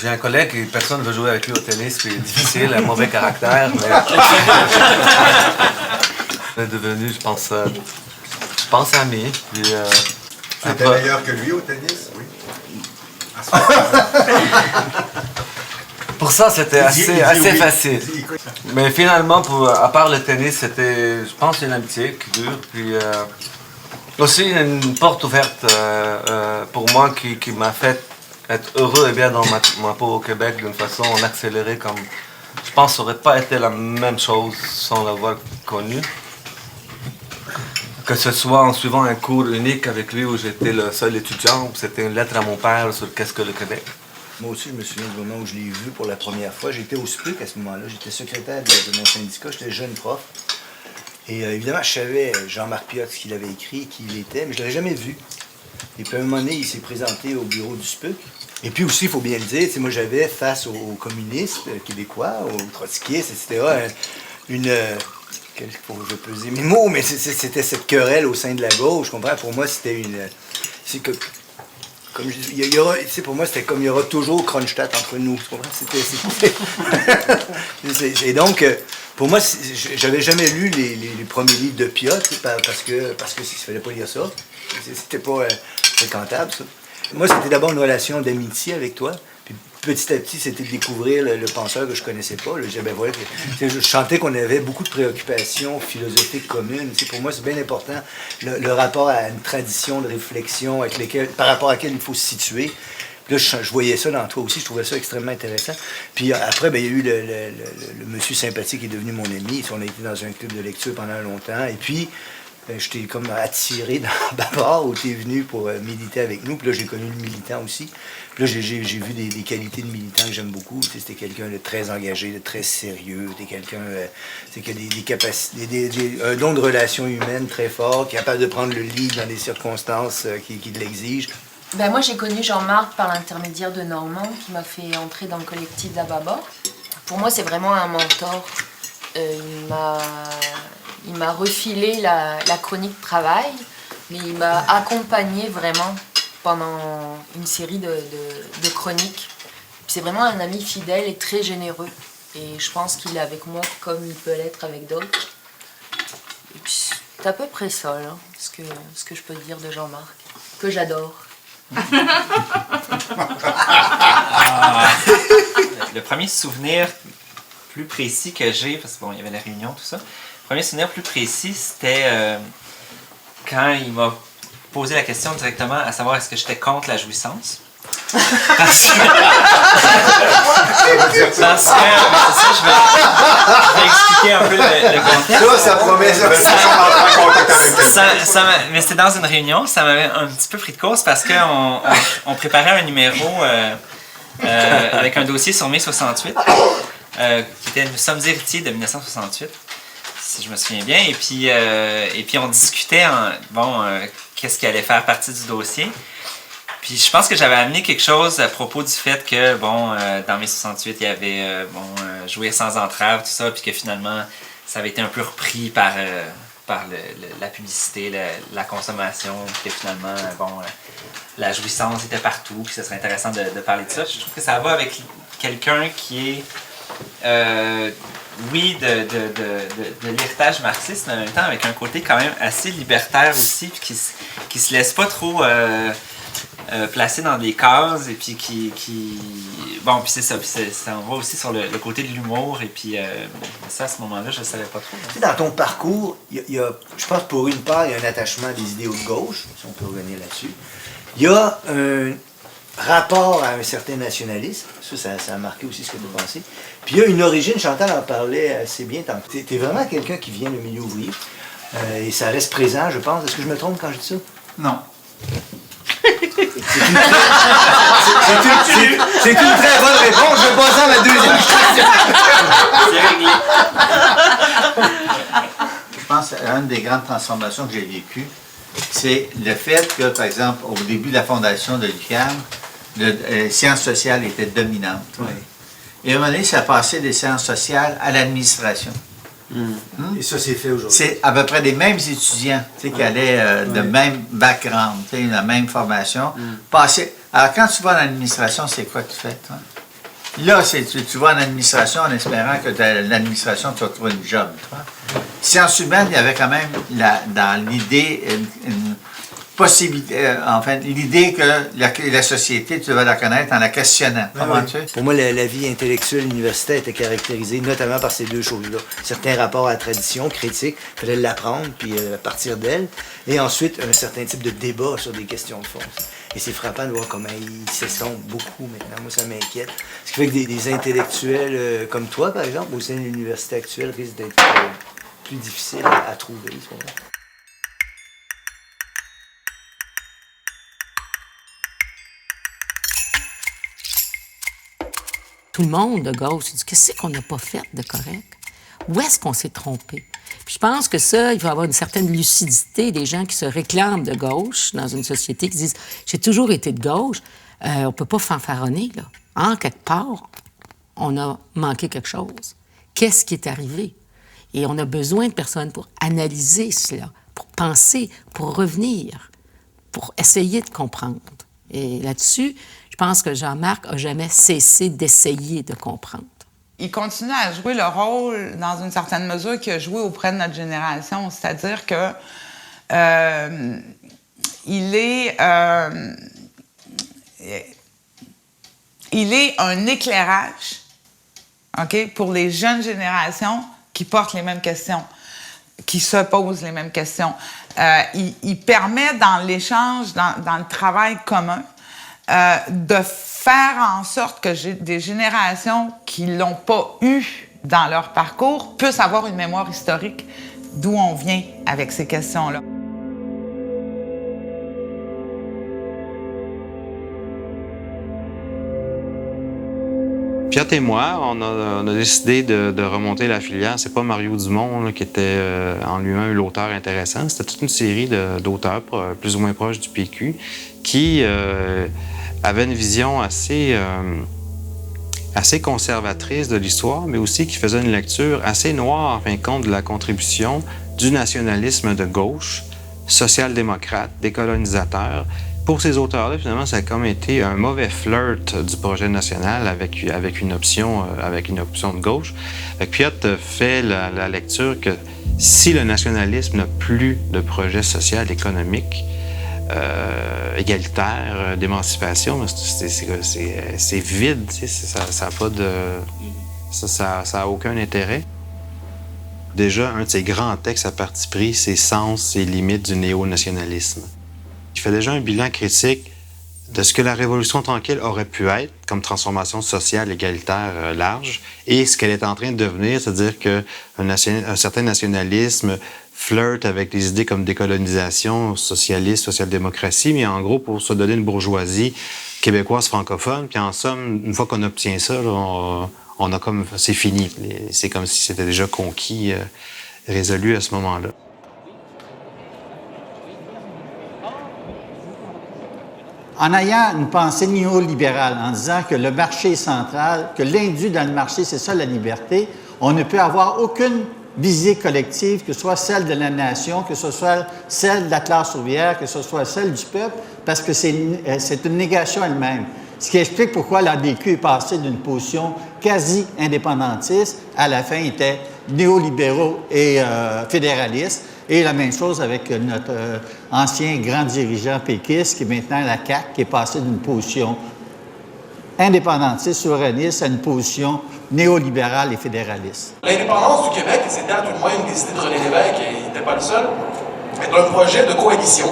j'ai un collègue et personne ne veut jouer avec lui au tennis, puis il est difficile, un mauvais caractère, mais... On est devenu, je pense amis, puis... C'était meilleur que lui au tennis, oui. Pour ça, c'était assez facile. Mais finalement, à part le tennis, c'était, je pense, une amitié qui dure. Puis aussi une porte ouverte pour moi qui m'a fait être heureux et bien dans ma peau au Québec d'une façon accélérée. Comme je pense que ça n'aurait pas été la même chose sans l'avoir connu. Que ce soit en suivant un cours unique avec lui où j'étais le seul étudiant, c'était une lettre à mon père sur qu'est-ce que le Québec. Moi aussi, je me souviens du moment où je l'ai vu pour la première fois. J'étais au SPUC à ce moment-là. J'étais secrétaire de mon syndicat. J'étais jeune prof. Et évidemment, je savais Jean-Marc Piot, ce qu'il avait écrit, qui il était, mais je ne l'avais jamais vu. Et puis à un moment donné, il s'est présenté au bureau du SPUC. Et puis aussi, il faut bien le dire, moi j'avais face aux communistes québécois, aux trotskistes, etc., je vais peser mes mots, mais c'était cette querelle au sein de la gauche, je comprends. Pour moi, c'était une... Comme pour moi, c'était comme il y aura toujours Kronstadt entre nous. Et donc, pour moi, j'avais jamais lu les premiers livres de Piot parce que il fallait pas lire ça. C'était pas fréquentable, ça. Moi, c'était d'abord une relation d'amitié avec toi. Puis petit à petit, c'était de découvrir le penseur que je connaissais pas. Je sentais qu'on avait beaucoup de préoccupations philosophiques communes. Pour moi, c'est bien important, le rapport à une tradition de réflexion par rapport à laquelle il faut se situer. Puis là, je voyais ça dans toi aussi, je trouvais ça extrêmement intéressant. Puis après, il y a eu le monsieur sympathique qui est devenu mon ami. On a été dans un club de lecture pendant longtemps. Et puis, je t'ai comme attiré dans Bavard où tu es venu pour militer avec nous. Puis là, j'ai connu le militant aussi. Puis là, j'ai vu des qualités de militant que j'aime beaucoup. C'était quelqu'un de très engagé, de très sérieux. T'es quelqu'un qui a des capacités, un don de relations humaines très fort, capable de prendre le lead dans des circonstances qui l'exigent. Moi, j'ai connu Jean-Marc par l'intermédiaire de Normand, qui m'a fait entrer dans le collectif d'Ababa. Pour moi, c'est vraiment un mentor. Il m'a refilé la chronique travail, mais il m'a accompagné vraiment pendant une série de chroniques. C'est vraiment un ami fidèle et très généreux. Et je pense qu'il est avec moi comme il peut l'être avec d'autres. Et puis c'est à peu près ça, là, ce que je peux dire de Jean-Marc, que j'adore. Le premier souvenir plus précis que j'ai, parce qu'il y avait la réunion, tout ça. Le premier souvenir plus précis, c'était quand il m'a posé la question directement à savoir est-ce que j'étais contre la jouissance. Parce que je vais expliquer un peu le contexte. Ça promet, mais c'était dans une réunion, ça m'avait un petit peu pris de course parce qu'on préparait un numéro avec un dossier sur mai 68. Qui était Nous sommes héritiers de 1968, si je me souviens bien. Et puis on discutait, qu'est-ce qui allait faire partie du dossier. Puis je pense que j'avais amené quelque chose à propos du fait que, dans mai 68, il y avait Jouir sans entrave, tout ça, puis que finalement, ça avait été un peu repris par la publicité, la consommation, puis que finalement, la jouissance était partout, puis ce serait intéressant de parler de ça. Je trouve que ça va avec quelqu'un qui est... oui, de l'héritage marxiste, mais en même temps avec un côté quand même assez libertaire aussi, puis qui se laisse pas trop placer dans des cases, et puis puis c'est ça, ça en va aussi sur le côté de l'humour, et puis ça, à ce moment-là, je savais pas trop. Hein. Dans ton parcours, je pense pour une part, il y a un attachement à des idéaux de gauche, si on peut revenir là-dessus. Il y a un rapport à un certain nationalisme, ça a marqué aussi ce que tu as pensé. Puis il y a une origine, Chantal en parlait assez bien tantôt. Tu es vraiment quelqu'un qui vient du milieu ouvrier. Et ça reste présent, je pense. Est-ce que je me trompe quand je dis ça? Non. C'est une très bonne réponse. Je vais passer à ma deuxième question. Je pense qu'une des grandes transformations que j'ai vécues, c'est le fait que, par exemple, au début de la fondation de l'UQAM, les sciences sociales étaient dominantes. Oui. Et à un moment donné, ça a passé des sciences sociales à l'administration. Et ça, c'est fait aujourd'hui. C'est à peu près les mêmes étudiants qui allaient de même background, la même formation. Passer. Alors, quand tu vas en administration, c'est quoi que tu fais, toi? Là, tu vas en administration en espérant que l'administration, tu vas trouver une job, toi. Sciences humaines, il y avait quand même dans l'idée une possibilité, enfin, l'idée que la société, tu devais la connaître en la questionnant. Pour moi, la vie intellectuelle universitaire était caractérisée notamment par ces deux choses-là. Certains rapports à la tradition critique, il fallait l'apprendre puis partir d'elle. Et ensuite, un certain type de débat sur des questions de fond. Et c'est frappant de voir comment ils s'essompent beaucoup maintenant. Moi, ça m'inquiète. Ce qui fait que des intellectuels comme toi, par exemple, au sein de l'université actuelle, risquent d'être plus difficiles à trouver. Tout le monde de gauche se dit qu'est-ce qu'on n'a pas fait de correct? Où est-ce qu'on s'est trompé? Puis je pense que ça, il va y avoir une certaine lucidité des gens qui se réclament de gauche dans une société qui disent j'ai toujours été de gauche, on ne peut pas fanfaronner, là. En quelque part, on a manqué quelque chose. Qu'est-ce qui est arrivé? Et on a besoin de personnes pour analyser cela, pour penser, pour revenir, pour essayer de comprendre. Et là-dessus, je pense que Jean-Marc n'a jamais cessé d'essayer de comprendre. Il continue à jouer le rôle, dans une certaine mesure, qu'il a joué auprès de notre génération. C'est-à-dire que il est un éclairage, OK, pour les jeunes générations qui portent les mêmes questions, qui se posent les mêmes questions. Il permet, dans l'échange, dans le travail commun, de faire en sorte que des générations qui ne l'ont pas eu dans leur parcours puissent avoir une mémoire historique d'où on vient avec ces questions-là. Piotr et moi, on a décidé de remonter la filière. C'est pas Mario Dumont là, qui était en lui-même l'auteur intéressant. C'était toute une série d'auteurs plus ou moins proches du PQ qui avaient une vision assez conservatrice de l'histoire, mais aussi qui faisait une lecture assez noire, en fin de compte, de la contribution du nationalisme de gauche, social-démocrate, décolonisateur. Pour ces auteurs-là, finalement, ça a comme été un mauvais flirt du projet national avec une option de gauche. Piotr fait la lecture que si le nationalisme n'a plus de projet social, économique, égalitaire, d'émancipation, c'est vide, ça n'a pas de... Ça a aucun intérêt. Déjà, un de ses grands textes à parti pris, c'est Sens et limites du néo-nationalisme. Il fait déjà un bilan critique de ce que la Révolution tranquille aurait pu être comme transformation sociale égalitaire large et ce qu'elle est en train de devenir, c'est-à-dire qu'un certain nationalisme flirte avec des idées comme décolonisation, socialisme, social-démocratie, mais en gros pour se donner une bourgeoisie québécoise francophone. Puis en somme, une fois qu'on obtient ça, là, on a comme... c'est fini. C'est comme si c'était déjà conquis, résolu à ce moment-là. En ayant une pensée néolibérale, en disant que le marché est central, que l'indu dans le marché, c'est ça la liberté, on ne peut avoir aucune visée collective, que ce soit celle de la nation, que ce soit celle de la classe ouvrière, que ce soit celle du peuple, parce que c'est une négation elle-même. Ce qui explique pourquoi l'ADQ est passé d'une position quasi indépendantiste, à la fin était néolibéraux et fédéralistes. Et la même chose avec notre ancien grand dirigeant péquiste, qui est maintenant la CAQ, qui est passé d'une position indépendantiste, souverainiste, à une position néolibérale et fédéraliste. L'indépendance du Québec, c'était à tout le moins une des idées de René Lévesque, et il n'était pas le seul, est un projet de coalition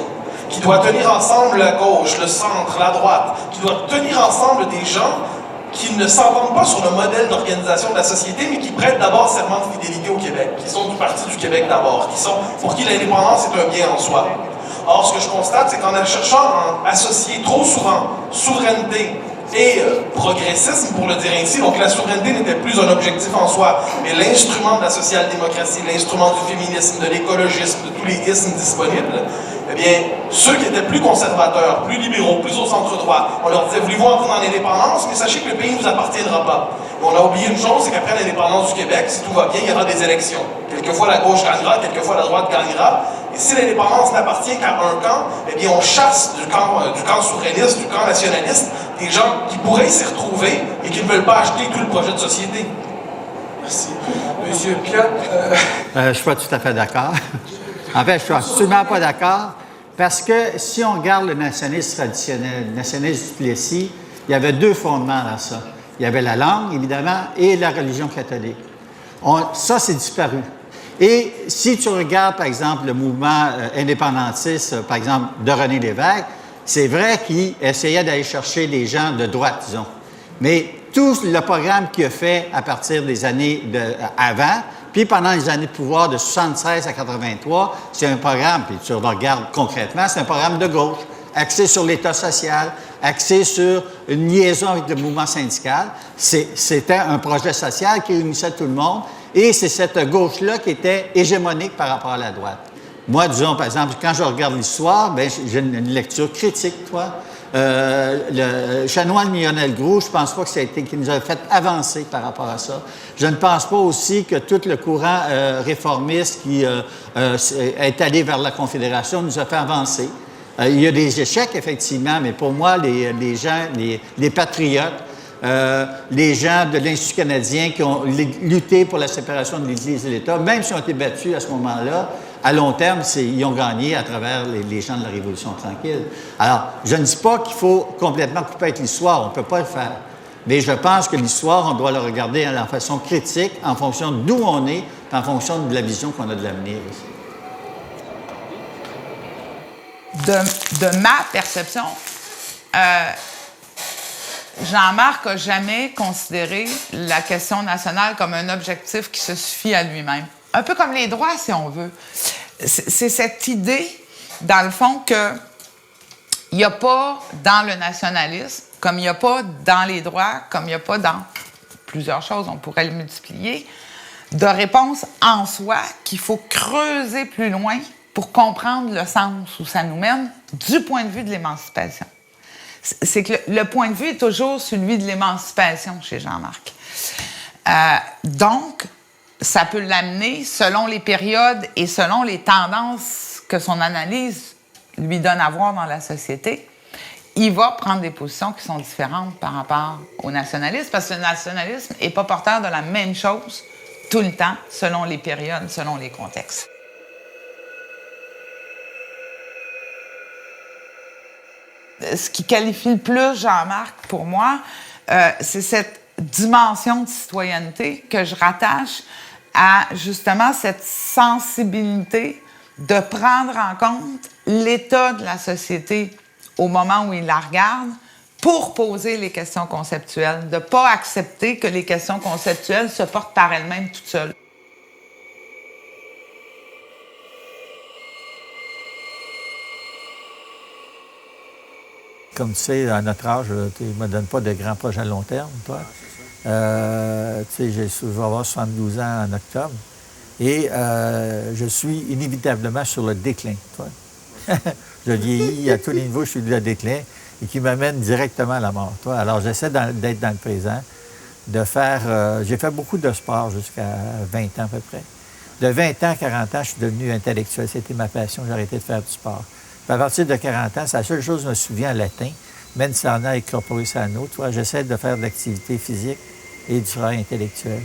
qui doit tenir ensemble la gauche, le centre, la droite, qui doit tenir ensemble des gens qui ne s'entendent pas sur le modèle d'organisation de la société, mais qui prêtent d'abord serment de fidélité au Québec, qui sont du Parti du Québec d'abord, pour qui l'indépendance est un bien en soi. Or, ce que je constate, c'est qu'en cherchant à associer trop souvent souveraineté et progressisme, pour le dire ainsi, donc la souveraineté n'était plus un objectif en soi, mais l'instrument de la social-démocratie, l'instrument du féminisme, de l'écologisme, de tous les ismes disponibles, eh bien, ceux qui étaient plus conservateurs, plus libéraux, plus au centre-droit, on leur disait « Voulez-vous entrer dans l'indépendance? Mais sachez que le pays ne vous appartiendra pas. » Et on a oublié une chose, c'est qu'après l'indépendance du Québec, si tout va bien, il y aura des élections. Quelquefois la gauche gagnera, quelquefois la droite gagnera. Et si l'indépendance n'appartient qu'à un camp, eh bien, on chasse du camp souverainiste, du camp nationaliste, des gens qui pourraient s'y retrouver et qui ne veulent pas acheter tout le projet de société. Merci. Monsieur Piot. Je ne suis pas tout à fait d'accord. En fait, je suis absolument pas d'accord parce que si on regarde le nationalisme traditionnel, le nationalisme du Plessis, il y avait deux fondements dans ça. Il y avait la langue, évidemment, et la religion catholique. Ça, c'est disparu. Et si tu regardes, par exemple, le mouvement indépendantiste, par exemple, de René Lévesque, c'est vrai qu'il essayait d'aller chercher les gens de droite, disons. Mais tout le programme qu'il a fait à partir des années avant, puis pendant les années de pouvoir de 76 à 83, c'est un programme, puis tu regardes concrètement, c'est un programme de gauche, axé sur l'État social, axé sur une liaison avec le mouvement syndical. C'était un projet social qui réunissait tout le monde, et c'est cette gauche-là qui était hégémonique par rapport à la droite. Moi, disons, par exemple, quand je regarde l'histoire, bien, j'ai une lecture critique, toi. Le chanoine Lionel Groulx, je ne pense pas que ça a été qui nous a fait avancer par rapport à ça. Je ne pense pas aussi que tout le courant réformiste qui est allé vers la Confédération nous a fait avancer. Il y a des échecs, effectivement, mais pour moi, les gens, les patriotes, les gens de l'Institut canadien qui ont lutté pour la séparation de l'Église et l'État, même s'ils ont été battus à ce moment-là, à long terme, ils ont gagné à travers les gens de la Révolution tranquille. Alors, je ne dis pas qu'il faut complètement couper avec l'histoire, on ne peut pas le faire. Mais je pense que l'histoire, on doit la regarder de façon critique, en fonction d'où on est, en fonction de la vision qu'on a de l'avenir aussi. De ma perception, Jean-Marc n'a jamais considéré la question nationale comme un objectif qui se suffit à lui-même. Un peu comme les droits, si on veut. C'est cette idée, dans le fond, qu'il n'y a pas dans le nationalisme, comme il n'y a pas dans les droits, comme il n'y a pas dans plusieurs choses, on pourrait le multiplier, de réponse en soi qu'il faut creuser plus loin pour comprendre le sens où ça nous mène du point de vue de l'émancipation. C'est que le point de vue est toujours celui de l'émancipation chez Jean-Marc. Donc, ça peut l'amener, selon les périodes et selon les tendances que son analyse lui donne à voir dans la société, il va prendre des positions qui sont différentes par rapport au nationalisme, parce que le nationalisme n'est pas porteur de la même chose tout le temps, selon les périodes, selon les contextes. Ce qui qualifie le plus Jean-Marc, pour moi, c'est cette dimension de citoyenneté que je rattache à, justement, cette sensibilité de prendre en compte l'état de la société au moment où il la regarde pour poser les questions conceptuelles, de ne pas accepter que les questions conceptuelles se portent par elles-mêmes toutes seules. Comme tu sais, à notre âge, tu ne me donnes pas de grands projets à long terme, toi. Tu sais, je vais avoir 72 ans en octobre. Et je suis inévitablement sur le déclin, toi. Je vieillis à tous les niveaux, je suis le déclin et qui m'amène directement à la mort, toi. Alors, j'essaie d'être dans le présent, de faire... j'ai fait beaucoup de sport jusqu'à 20 ans à peu près. De 20 ans à 40 ans, je suis devenu intellectuel. C'était ma passion, j'ai arrêté de faire du sport. Puis à partir de 40 ans, c'est la seule chose que je me souviens en latin, même si on a incorporé ça à nous, toi, j'essaie de faire de l'activité physique et du travail intellectuel.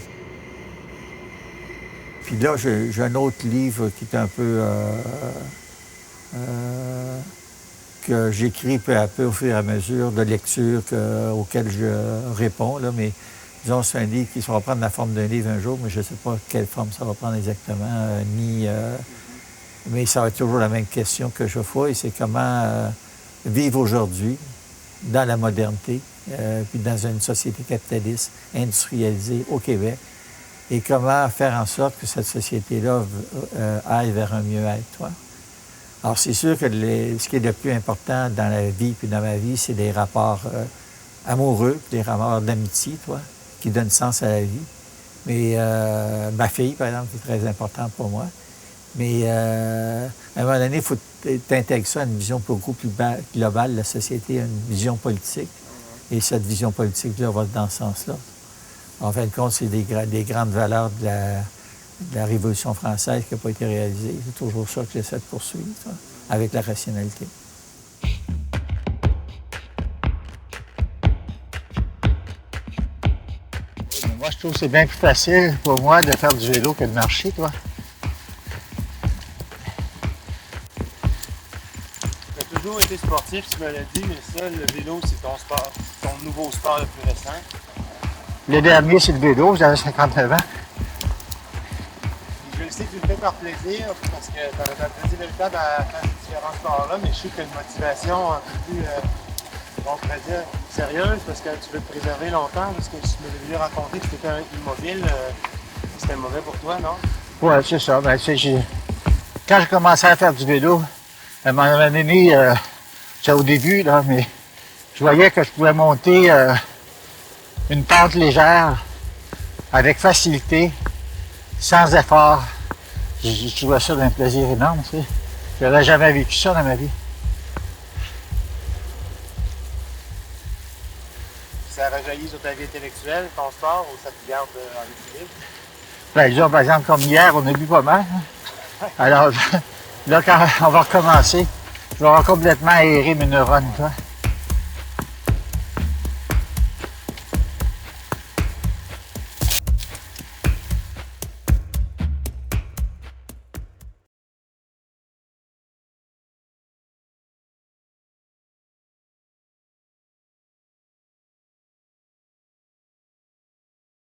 Puis là, j'ai un autre livre qui est un peu... que j'écris peu à peu au fur et à mesure de lecture auquel je réponds, là, mais disons, c'est un livre qui va prendre la forme d'un livre un jour, mais je ne sais pas quelle forme ça va prendre exactement, mais ça va être toujours la même question que je fais, et c'est comment vivre aujourd'hui dans la modernité puis dans une société capitaliste, industrialisée au Québec, et comment faire en sorte que cette société-là aille vers un mieux-être, toi. Alors, c'est sûr que ce qui est le plus important dans la vie, puis dans ma vie, c'est des rapports amoureux, des rapports d'amitié, toi, qui donnent sens à la vie. Mais ma fille, par exemple, c'est très importante pour moi. Mais à un moment donné, il faut t'intégrer ça à une vision beaucoup plus globale de la société, à une vision politique. Et cette vision politique-là va dans ce sens-là. En fin de compte, c'est des grandes valeurs de la Révolution française qui n'a pas été réalisée. C'est toujours ça que j'essaie de poursuivre, ça, avec la rationalité. Moi, je trouve que c'est bien plus facile pour moi de faire du vélo que de marcher, toi. Tu as toujours été sportif, tu me l'as dit, mais ça, le vélo, c'est ton sport, c'est ton nouveau sport le plus récent. Le dernier, c'est le vélo, j'avais 59 ans. Je sais que tu le fais par plaisir, parce que tu as un plaisir véritable à faire ces différents sports-là, mais je sais que tu as une motivation un peu plus, on pourrait dire, sérieuse, parce que tu veux te préserver longtemps, parce que tu m'avais déjà raconté que tu étais immobile, c'était mauvais pour toi, non? Oui, c'est ça. Ben, quand j'ai commencé à faire du vélo, à un moment donné, c'est au début, là, mais je voyais que je pouvais monter une pente légère, avec facilité, sans effort. Je trouvais ça d'un plaisir énorme, tu sais. Je n'avais jamais vécu ça dans ma vie. Ça rejaillit sur ta vie intellectuelle, ton sport, ou ça te garde en équilibre? Ben, disons, par exemple, comme hier, on a bu pas mal. Hein? Alors, là, quand on va recommencer, je vais avoir complètement aéré mes neurones, tu vois.